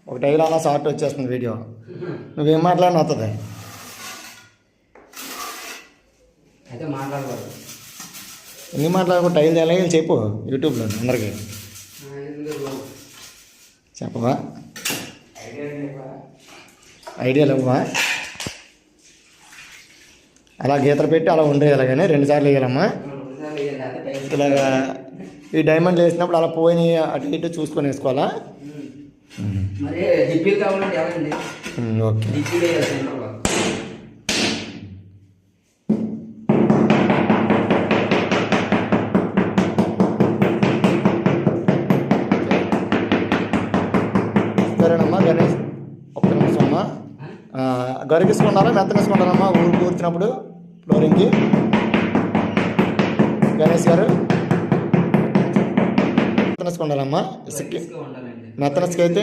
ఒక టైల్ అలా షార్ట్ వచ్చేస్తుంది వీడియో. నువ్వేం మాట్లాడిన వస్తుంది. అయితే మాట్లాడకూడదు. ఎందుకు మాట్లాడకు? టైల్ ఎలా చెప్పు యూట్యూబ్లో అందరికీ. చెప్పవా? ఐడియా లేవా? అలా గీతలు పెట్టి అలా ఉండేయాలి, కానీ 2 సార్లు వేయాలమ్మా. ఇలాగా ఈ డైమండ్లు వేసినప్పుడు అలా పోయి అటు ఇటు చూసుకొని వేసుకోవాలా. ఓకే. సరేనమ్మా గణేష్, ఒక్క నిమిషం అమ్మా. గరిగిసుకున్నారా మెత్తగేసుకుంటారమ్మా ఊరు కూర్చున్నప్పుడు ఫ్లోరింగ్కి? గణేష్ గారు మెత్తనేసుకుంటారమ్మా. ఇసుక్కి మెత్తనసుకి అయితే